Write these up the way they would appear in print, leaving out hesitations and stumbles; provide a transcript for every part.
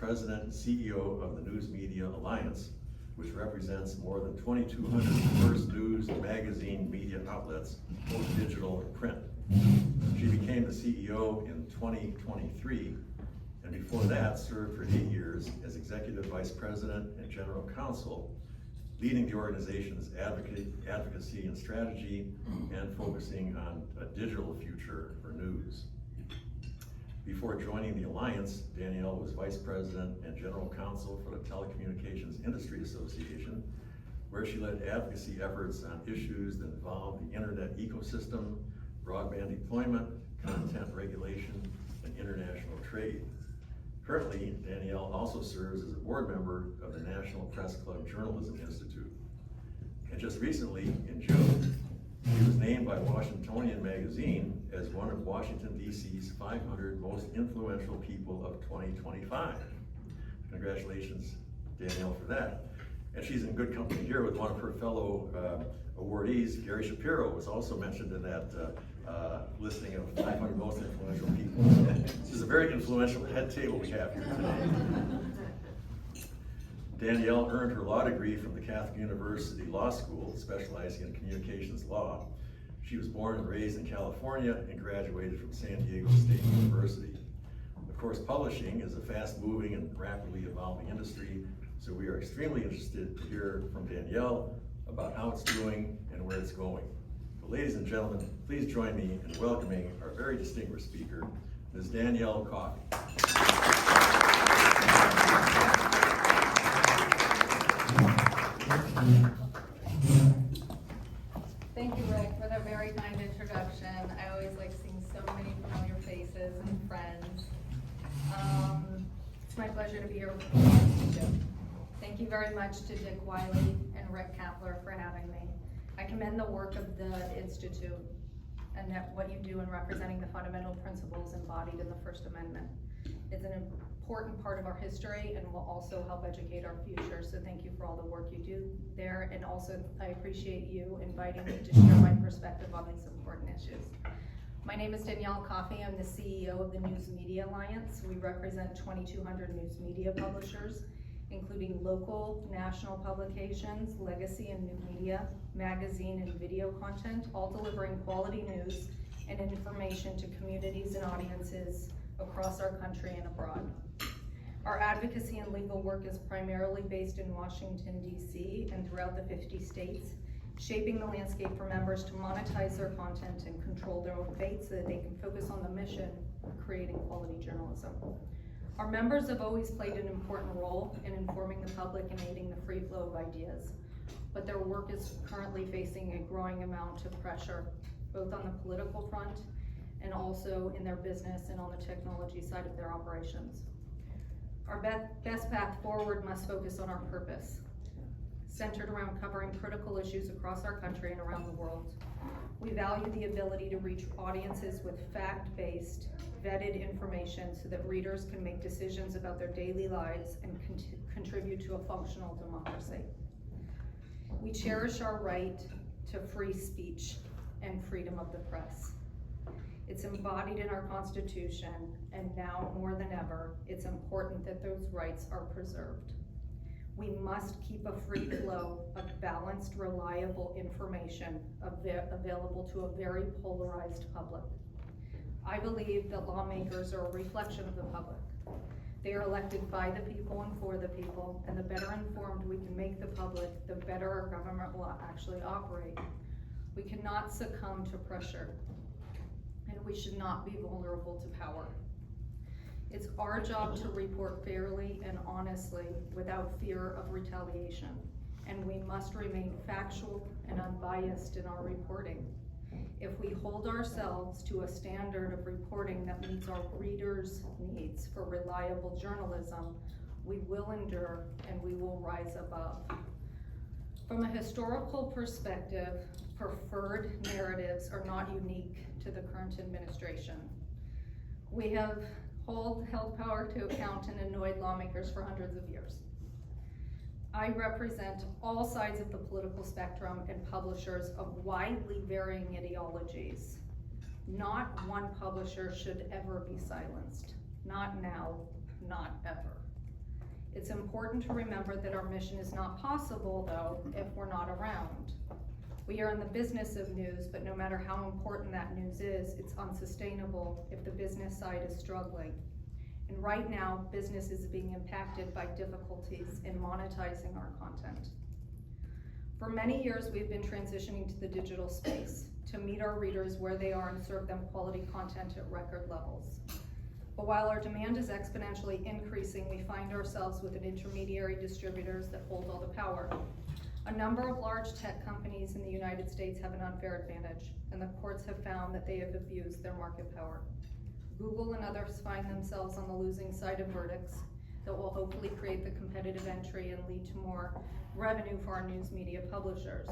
President and CEO of the News Media Alliance, which represents more than 2,200 diverse news and magazine media outlets, both digital and print. She became the CEO in 2023, and before that served for 8 years as Executive Vice President and General Counsel, leading the organization's advocacy and strategy and focusing on a digital future for news. Before joining the Alliance, Danielle was Vice President and General Counsel for the Telecommunications Industry Association, where she led advocacy efforts on issues that involve the internet ecosystem, broadband deployment, content regulation, and international trade. Currently, Danielle also serves as a board member of the National Press Club Journalism Institute. And just recently, in June, she was named by Washingtonian magazine as one of Washington, D.C.'s 500 most influential people of 2025. Congratulations, Danielle, for that. And she's in good company here with one of her fellow awardees. Gary Shapiro was also mentioned in that listing of 500 most influential people. This is a very influential head table we have here today. Danielle earned her law degree from the Catholic University Law School, specializing in communications law. She was born and raised in California and graduated from San Diego State University. Of course, publishing is a fast-moving and rapidly evolving industry, so we are extremely interested to hear from Danielle about how it's doing and where it's going. But ladies and gentlemen, please join me in welcoming our very distinguished speaker, Ms. Danielle Coffey. Thank you, Rick, for that very kind introduction. I always like seeing so many familiar faces and friends. It's my pleasure to be here with you. Thank you very much to Dick Wiley and Rick Kapler for having me. I commend the work of the Institute and what you do in representing the fundamental principles embodied in the First Amendment. It's an important part of our history and will also help educate our future, so thank you for all the work you do there, and also I appreciate you inviting me to share my perspective on these important issues. My name is Danielle Coffey. I'm the CEO of the News Media Alliance. We represent 2,200 news media publishers, including local, national publications, legacy and new media, magazine and video content, all delivering quality news and information to communities and audiences across our country and abroad. Our advocacy and legal work is primarily based in Washington, D.C. and throughout the 50 states, shaping the landscape for members to monetize their content and control their own fate so that they can focus on the mission of creating quality journalism. Our members have always played an important role in informing the public and aiding the free flow of ideas, but their work is currently facing a growing amount of pressure, both on the political front and also in their business and on the technology side of their operations. Our best path forward must focus on our purpose, centered around covering critical issues across our country and around the world. We value the ability to reach audiences with fact-based, vetted information so that readers can make decisions about their daily lives and contribute to a functional democracy. We cherish our right to free speech and freedom of the press. It's embodied in our Constitution, and now more than ever, it's important that those rights are preserved. We must keep a free flow of balanced, reliable information available to a very polarized public. I believe that lawmakers are a reflection of the public. They are elected by the people and for the people, and the better informed we can make the public, the better our government will actually operate. We cannot succumb to pressure, and we should not be vulnerable to power. It's our job to report fairly and honestly without fear of retaliation, and we must remain factual and unbiased in our reporting. If we hold ourselves to a standard of reporting that meets our readers' needs for reliable journalism, we will endure and we will rise above. From a historical perspective, preferred narratives are not unique to the current administration. We have held power to account and annoyed lawmakers for hundreds of years. I represent all sides of the political spectrum and publishers of widely varying ideologies. Not one publisher should ever be silenced. Not now, not ever. It's important to remember that our mission is not possible, though, if we're not around. We are in the business of news, but no matter how important that news is, it's unsustainable if the business side is struggling. And right now, business is being impacted by difficulties in monetizing our content. For many years, we've been transitioning to the digital space to meet our readers where they are and serve them quality content at record levels. But while our demand is exponentially increasing, we find ourselves with an intermediary distributors that hold all the power. A number of large tech companies in the United States have an unfair advantage, and the courts have found that they have abused their market power. Google and others find themselves on the losing side of verdicts that will hopefully create the competitive entry and lead to more revenue for our news media publishers.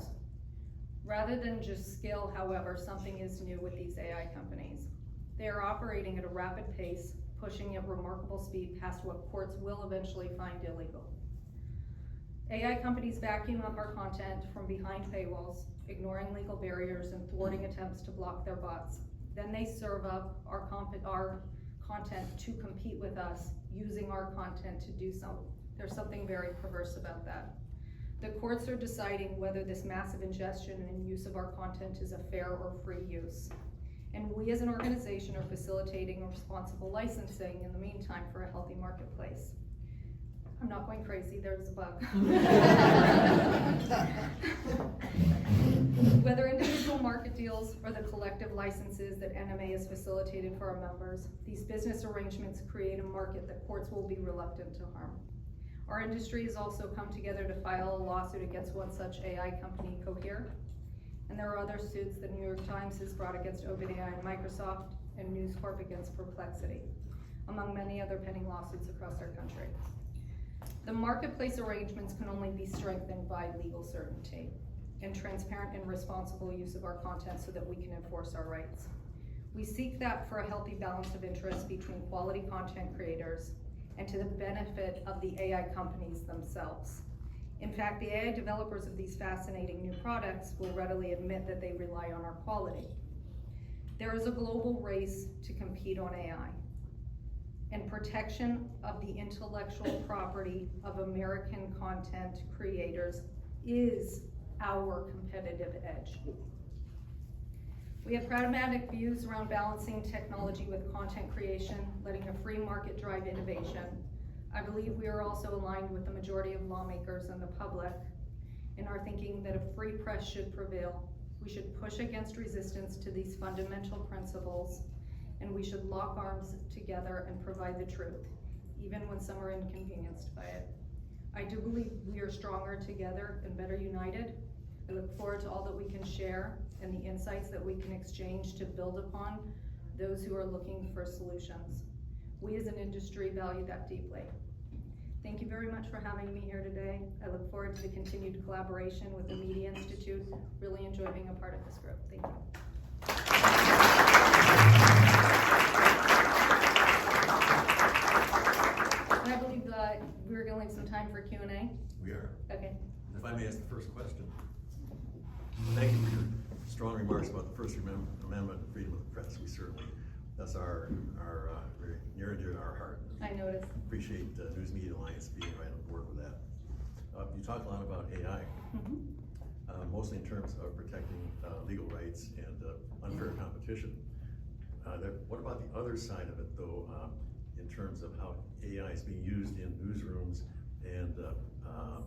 Rather than just skill, however, something is new with these AI companies. They are operating at a rapid pace, pushing at remarkable speed past what courts will eventually find illegal. AI companies vacuum up our content from behind paywalls, ignoring legal barriers and thwarting attempts to block their bots. Then they serve up our content to compete with us, using our content to do so. There's something very perverse about that. The courts are deciding whether this massive ingestion and use of our content is a fair or free use. And we as an organization are facilitating responsible licensing in the meantime for a healthy marketplace. I'm not going crazy, there's a bug. Whether individual market deals or the collective licenses that NMA has facilitated for our members, these business arrangements create a market that courts will be reluctant to harm. Our industry has also come together to file a lawsuit against one such AI company, Cohere. And there are other suits the New York Times has brought against OpenAI and Microsoft, and News Corp against Perplexity, among many other pending lawsuits across our country. The marketplace arrangements can only be strengthened by legal certainty and transparent and responsible use of our content so that we can enforce our rights. We seek that for a healthy balance of interest between quality content creators and to the benefit of the AI companies themselves. In fact, the AI developers of these fascinating new products will readily admit that they rely on our quality. There is a global race to compete on AI, and protection of the intellectual property of American content creators is our competitive edge. We have pragmatic views around balancing technology with content creation, letting a free market drive innovation. I believe we are also aligned with the majority of lawmakers and the public in our thinking that a free press should prevail. We should push against resistance to these fundamental principles, and we should lock arms together and provide the truth, even when some are inconvenienced by it. I do believe we are stronger together and better united. I look forward to all that we can share and the insights that we can exchange to build upon those who are looking for solutions. We as an industry value that deeply. Thank you very much for having me here today. I look forward to the continued collaboration with the Media Institute. Really enjoy being a part of this group. Thank you. And I believe we're going to leave some time for Q&A. We are. Okay. If I may ask the first question. Thank you for your strong remarks about the First Amendment and freedom of the press. We certainly, that's our very near and dear to our heart. I noticed. Appreciate News Media Alliance being right on board with that. You talk a lot about AI, mostly in terms of protecting legal rights and unfair competition. What about the other side of it, though, in terms of how AI is being used in newsrooms and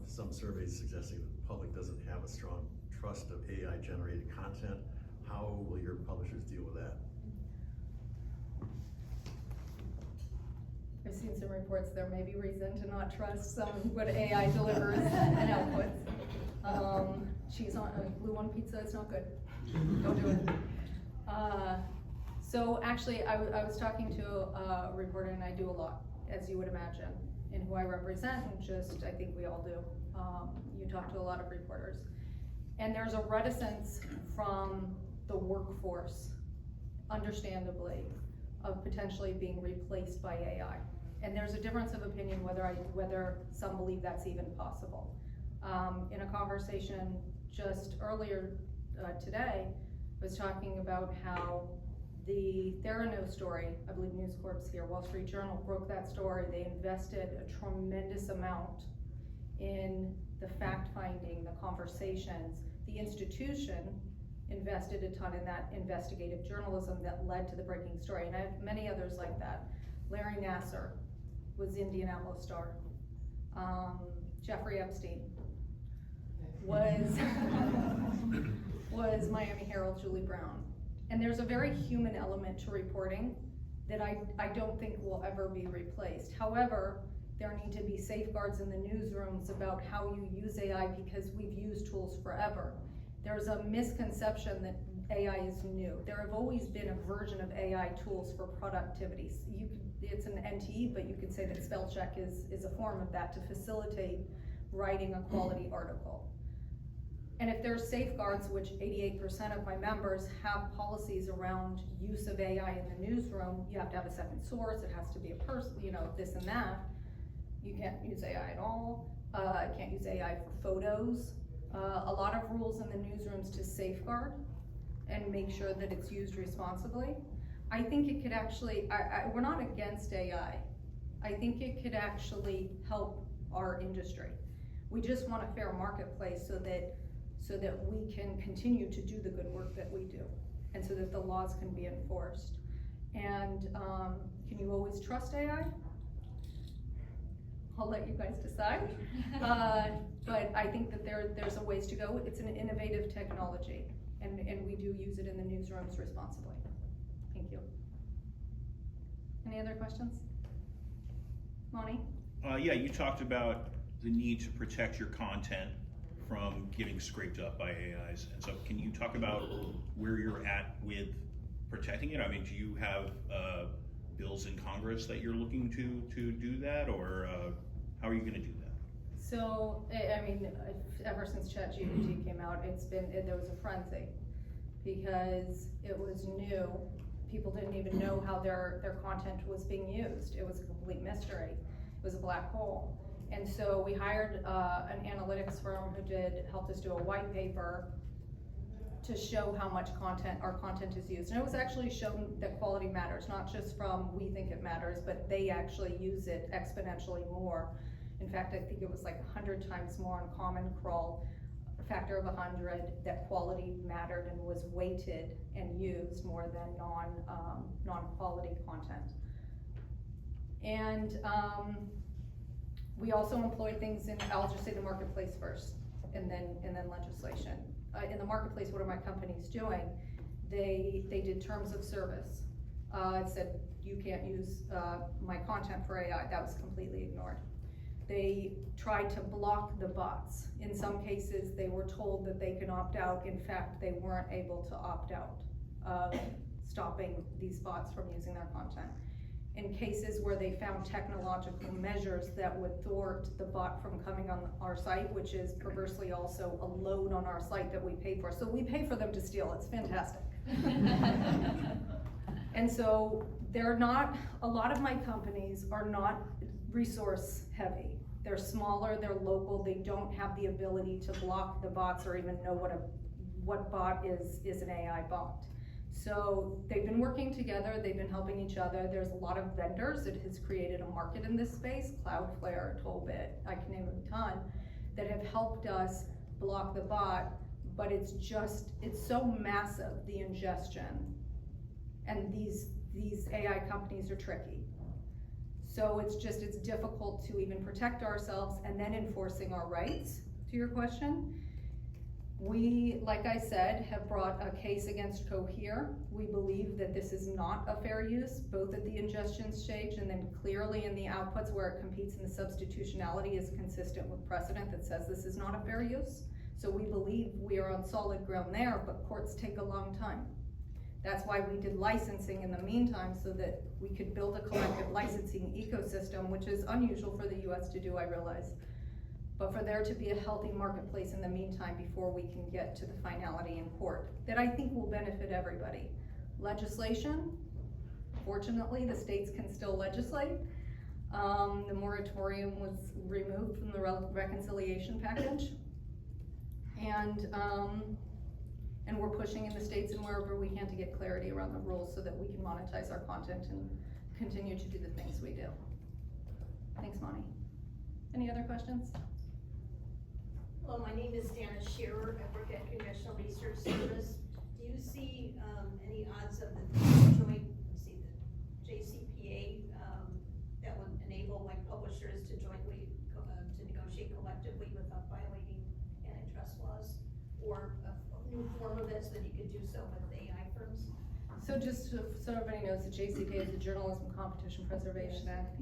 some surveys suggesting that the public doesn't have a strong trust of AI-generated content? How will your publishers deal with that? I've seen some reports there may be reason to not trust what AI delivers and outputs. Cheese on glue on pizza is not good. Don't do it. So actually, I was talking to a reporter, and I do a lot, as you would imagine, in who I represent, and just I think we all do. You talk to a lot of reporters, and there's a reticence from the workforce, understandably, of potentially being replaced by AI. And there's a difference of opinion whether some believe that's even possible. In a conversation just earlier today, I was talking about how The Theranos story, I believe News Corp's here, Wall Street Journal broke that story. They invested a tremendous amount in the fact-finding, the conversations. The institution invested a ton in that investigative journalism that led to the breaking story, and I have many others like that. Larry Nassar was Indianapolis Star. Jeffrey Epstein was Miami Herald, Julie Brown. And there's a very human element to reporting that I don't think will ever be replaced. However, there need to be safeguards in the newsrooms about how you use AI, because we've used tools forever. There's a misconception that AI is new. There have always been a version of AI tools for productivity. It's an NTE, but you could say that spell check is a form of that to facilitate writing a quality article. And if there's safeguards, which 88% of my members have policies around use of AI in the newsroom, you have to have a second source, it has to be a person, this and that. You can't use AI at all. Can't use AI for photos. A lot of rules in the newsrooms to safeguard and make sure that it's used responsibly. I think it could actually, we're not against AI. I think it could actually help our industry. We just want a fair marketplace so that we can continue to do the good work that we do, and so that the laws can be enforced. And can you always trust AI? I'll let you guys decide. But I think that there's a ways to go. It's an innovative technology, and we do use it in the newsrooms responsibly. Thank you. Any other questions? Monty? Yeah, you talked about the need to protect your content from getting scraped up by AIs. And so can you talk about where you're at with protecting it? I mean, do you have bills in Congress that you're looking to do that, or how are you gonna do that? So, I mean, ever since ChatGPT came out, there was a frenzy, because it was new. People didn't even know how their content was being used. It was a complete mystery. It was a black hole. And so we hired an analytics firm who helped us do a white paper to show how much our content is used. And it was actually shown that quality matters, not just from we think it matters, but they actually use it exponentially more. In fact, I think it was like 100 times more on Common Crawl, a factor of 100, that quality mattered and was weighted and used more than non-quality content. And we also employ things in, I'll just say the marketplace first, and then legislation. In the marketplace, what are my companies doing? They did terms of service. It said, you can't use my content for AI. That was completely ignored. They tried to block the bots. In some cases, they were told that they can opt out. In fact, they weren't able to opt out of stopping these bots from using their content. In cases where they found technological measures that would thwart the bot from coming on our site, which is perversely also a load on our site that we pay for. So we pay for them to steal, it's fantastic. And so a lot of my companies are not resource heavy. They're smaller, they're local, they don't have the ability to block the bots or even know what bot is an AI bot. So they've been working together, they've been helping each other. There's a lot of vendors. It has created a market in this space, Cloudflare, Tollbit, I can name a ton, that have helped us block the bot, but it's so massive, the ingestion. And these AI companies are tricky. So it's difficult to even protect ourselves and then enforcing our rights, to your question. We, like I said, have brought a case against Cohere. We believe that this is not a fair use, both at the ingestion stage and then clearly in the outputs where it competes, and the substitutionality is consistent with precedent that says this is not a fair use. So we believe we are on solid ground there, but courts take a long time. That's why we did licensing in the meantime, so that we could build a collective licensing ecosystem, which is unusual for the US to do, I realize. But for there to be a healthy marketplace in the meantime before we can get to the finality in court, that I think will benefit everybody. Legislation, fortunately, the states can still legislate. The moratorium was removed from the reconciliation package. And And we're pushing in the States and wherever we can to get clarity around the rules so that we can monetize our content and continue to do the things we do. Thanks, Monty. Any other questions? Hello, my name is Dana Shearer. I work at Congressional Research Service. Do you see any odds of the joint, the JCPA, that would enable like publishers to jointly, to negotiate collectively without violating antitrust laws? Or a new form of it so that you could do so with AI firms? So just so everybody knows, the JCPA is the Journalism Competition Preservation Act.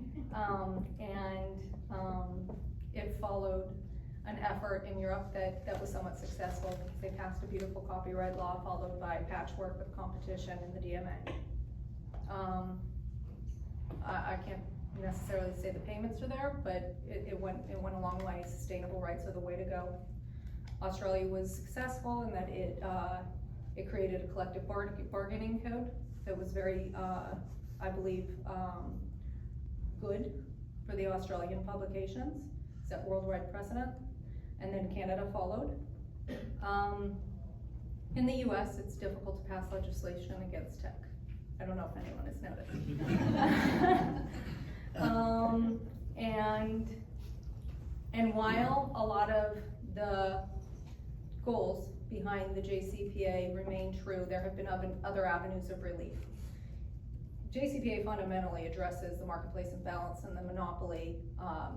It followed an effort in Europe that was somewhat successful because they passed a beautiful copyright law followed by patchwork with competition in the DMA. I can't necessarily say the payments are there, but it went a long way. Sustainable rights are the way to go. Australia was successful in that it created a collective bargaining code that was very, I believe, good for the Australian publications, set worldwide precedent, and then Canada followed. In the US, it's difficult to pass legislation against tech. I don't know if anyone has noticed. And while a lot of the goals behind the JCPA remain true, there have been other avenues of relief. JCPA fundamentally addresses the marketplace imbalance and the monopoly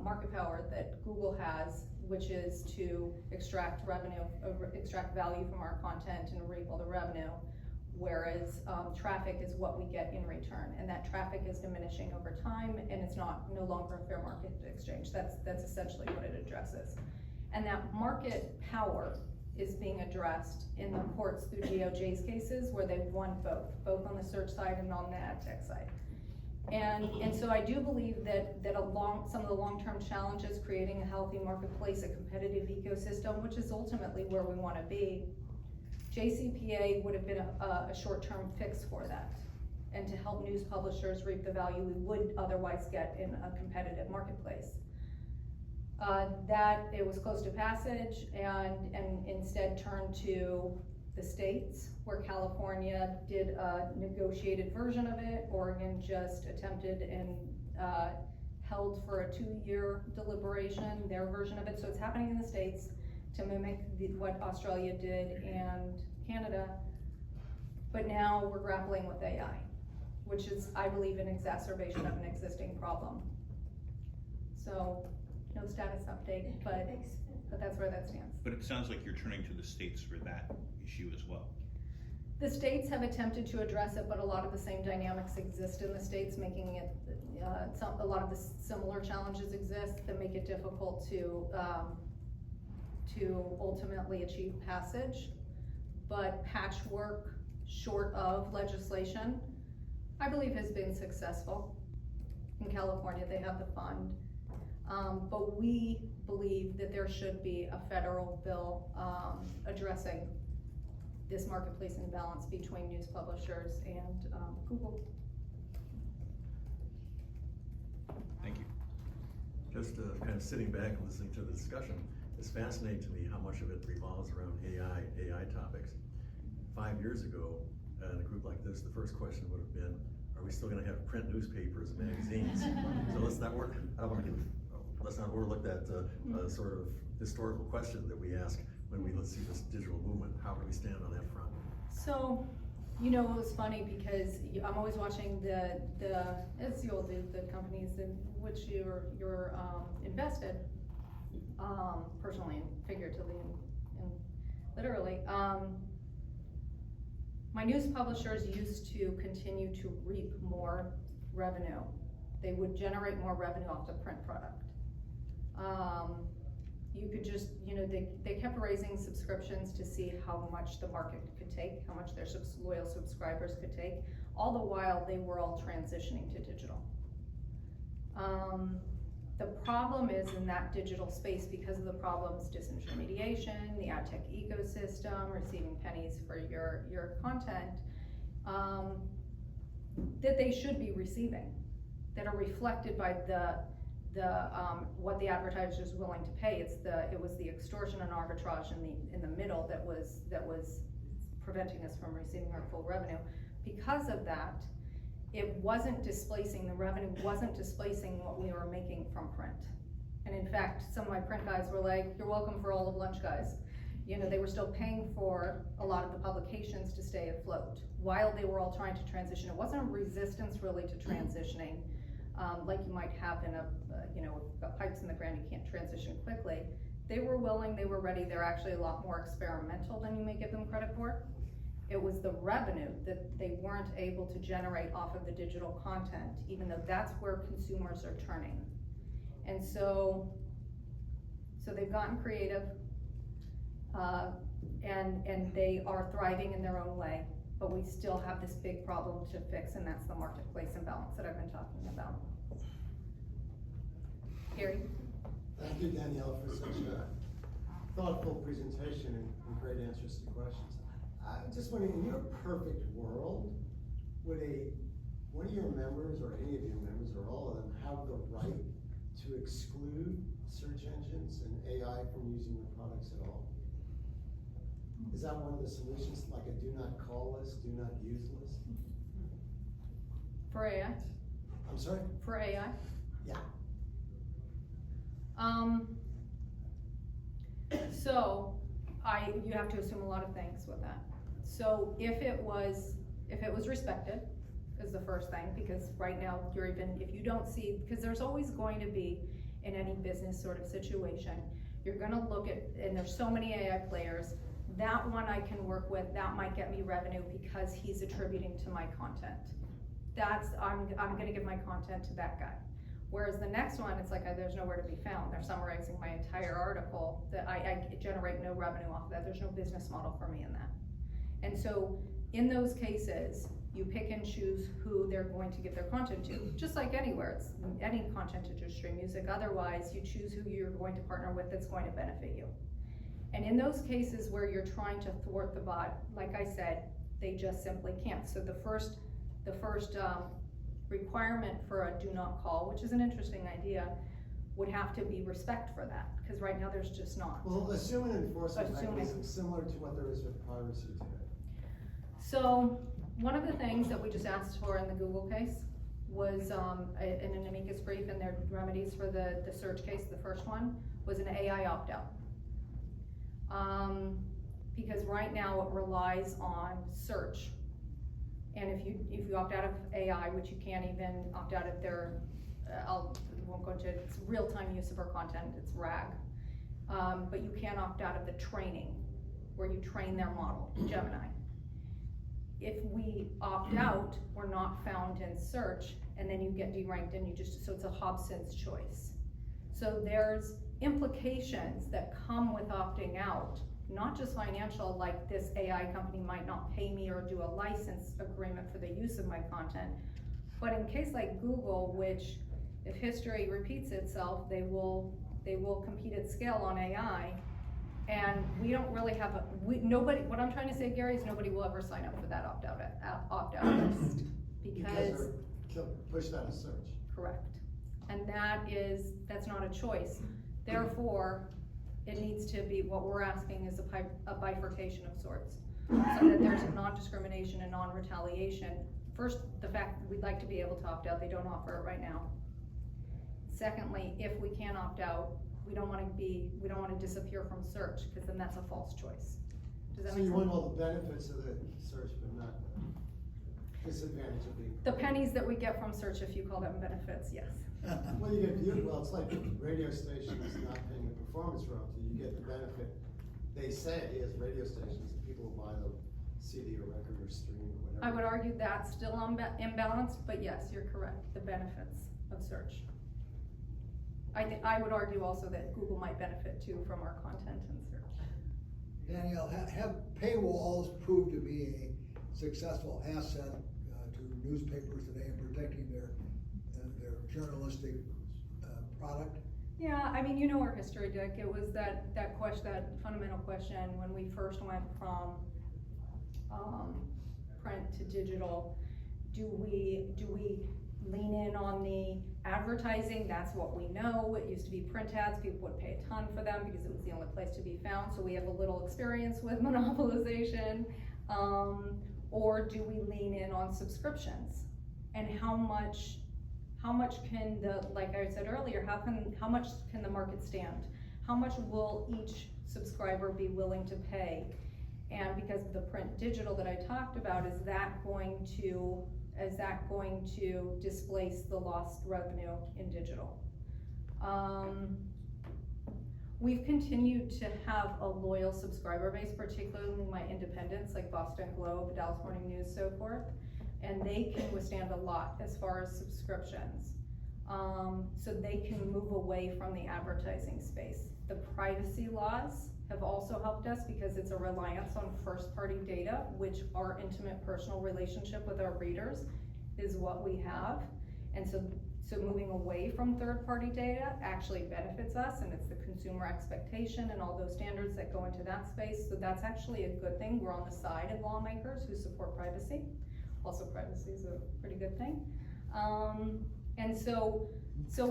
market power that Google has, which is to extract revenue, extract value from our content and reap all the revenue, whereas traffic is what we get in return, and that traffic is diminishing over time, and it's no longer a fair market exchange. That's essentially what it addresses, and that market power is being addressed in the courts through DOJ's cases where they've won both on the search side and on the ad tech side. And so I do believe that some of the long-term challenges, creating a healthy marketplace, a competitive ecosystem, which is ultimately where we want to be, JCPA would have been a short-term fix for that, and to help news publishers reap the value we would otherwise get in a competitive marketplace. That it was close to passage and instead turned to the states, where California did a negotiated version of it. Oregon just attempted and held for a 2-year deliberation, their version of it. So it's happening in the states to mimic what Australia did and Canada. But now we're grappling with AI, which is, I believe, an exacerbation of an existing problem. So no status update, but that's where that stands. But it sounds like you're turning to the states for that issue as well. The states have attempted to address it, but a lot of the same dynamics exist in the states, making it, a lot of the similar challenges exist that make it difficult to ultimately achieve passage. But patchwork, short of legislation, I believe has been successful. In California, they have the fund. But we believe that there should be a federal bill addressing this marketplace imbalance between news publishers and Google. Thank you. Just kind of sitting back and listening to the discussion, it's fascinating to me how much of it revolves around AI topics. 5 years ago, in a group like this, the first question would have been, are we still gonna have print newspapers and magazines? So let's not overlook that sort of historical question that we ask when we see this digital movement. How do we stand on that front? So, you know, it was funny because I'm always watching it's the old the companies in which you're invested, personally and figuratively and literally. My news publishers used to continue to reap more revenue. They would generate more revenue off the print product. You could just, they kept raising subscriptions to see how much the market could take, how much their loyal subscribers could take. All the while, they were all transitioning to digital. The problem is in that digital space, because of the problems, disintermediation, the ad tech ecosystem, receiving pennies for your content, that they should be receiving, that are reflected by what the advertiser is willing to pay. It was the extortion and arbitrage in the middle that was preventing us from receiving our full revenue. Because of that, it wasn't displacing, the revenue wasn't displacing what we were making from print. And in fact, some of my print guys were like, you're welcome for all of lunch, guys. You know, they were still paying for a lot of the publications to stay afloat while they were all trying to transition. It wasn't a resistance really to transitioning, like you might have in a, you know, if you've got pipes in the ground, you can't transition quickly. They were willing, they were ready, they're actually a lot more experimental than you may give them credit for. It was the revenue that they weren't able to generate off of the digital content, even though that's where consumers are turning. And so they've gotten creative, and they are thriving in their own way, but we still have this big problem to fix, and that's the marketplace imbalance that I've been talking about. Gary? Thank you, Danielle, for such a thoughtful presentation and great answers to questions. I'm just wondering, in your perfect world, would one of your members, or any of your members, or all of them, have the right to exclude search engines and AI from using your products at all? Is that one of the solutions, like a do not call list, do not use list? For AI? I'm sorry? For AI? Yeah. So you have to assume a lot of things with that. So if it was respected, is the first thing, because right now if you don't see, because there's always going to be, in any business sort of situation, you're gonna look at, and there's so many AI players, that one I can work with, that might get me revenue because he's attributing to my content. I'm gonna give my content to that guy. Whereas the next one, it's like, there's nowhere to be found. They're summarizing my entire article, that I generate no revenue off of that. There's no business model for me in that. And so in those cases, you pick and choose who they're going to give their content to. Just like anywhere, it's any content to just stream music. Otherwise, you choose who you're going to partner with that's going to benefit you. And in those cases where you're trying to thwart the bot, like I said, they just simply can't. So the first requirement for a do not call, which is an interesting idea, would have to be respect for that, because right now there's just not. Well, assume an enforcement mechanism similar to what there is with piracy today. So one of the things that we just asked for in the Google case was in an amicus brief, and their remedies for the search case, the first one, was an AI opt-out. Because right now it relies on search. And if you opt out of AI, which you can't even opt out of their, won't go into it, it's real-time use of our content, it's RAG. But you can't opt out of the training, where you train their model, Gemini. If we opt out, we're not found in search, and then you get deranked, and so it's a Hobson's choice. So there's implications that come with opting out, not just financial, like this AI company might not pay me or do a license agreement for the use of my content, but in case like Google, which if history repeats itself, they will compete at scale on AI, and we don't really have nobody, what I'm trying to say, Gary, is nobody will ever sign up for that opt-out list, because they're pushed out of search. Correct. And that's not a choice. Therefore, it needs to be, what we're asking is a bifurcation of sorts, so that there's a non-discrimination and non-retaliation. First, the fact that we'd like to be able to opt out, they don't offer it right now. Secondly, if we can't opt out, we don't want to disappear from search, because then that's a false choice. Does that So make you sense? want all the benefits of the search, but not the disadvantage of The pennies that we get from search, if you call them benefits, yes. Well, you get it's like radio stations not paying a performance royalty. You get the benefit, they say, as radio stations, that people will buy the CD or record or stream or whatever. I would argue that's still imbalanced, but yes, you're correct, the benefits of search. I would argue also that Google might benefit too from our content and search. Danielle, have paywalls proved to be a successful asset to newspapers today in protecting their journalistic product? Yeah, I mean, you know our history, Dick. It was that fundamental question when we first went from print to digital. Do we lean in on the advertising? That's what we know. It used to be print ads. People would pay a ton for them because it was the only place to be found. So we have a little experience with monopolization. Or do we lean in on subscriptions? And how much can like I said earlier, how much can the market stand? How much will each subscriber be willing to pay? And because of the print digital that I talked about, is that going to displace the lost revenue in digital? We've continued to have a loyal subscriber base, particularly my independents like Boston Globe, Dallas Morning News, so forth, and they can withstand a lot as far as subscriptions. So they can move away from the advertising space. The privacy laws have also helped us because it's a reliance on first-party data, which our intimate personal relationship with our readers is what we have. And so moving away from third-party data actually benefits us, and it's the consumer expectation and all those standards that go into that space. So that's actually a good thing. We're on the side of lawmakers who support privacy. Also, privacy is a pretty good thing. And so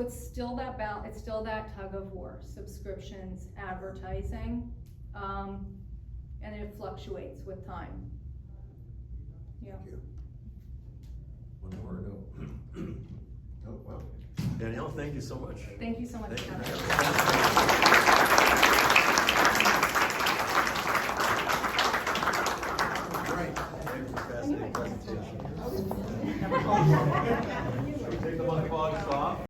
it's still that it's still that tug of war: subscriptions, advertising, and it fluctuates with time. Yeah. Thank you. One more, no. Oh, wow. Danielle, thank you so much. Thank you so much. Thank you. Right. Thank you for fascinating presentation. Take the money box off.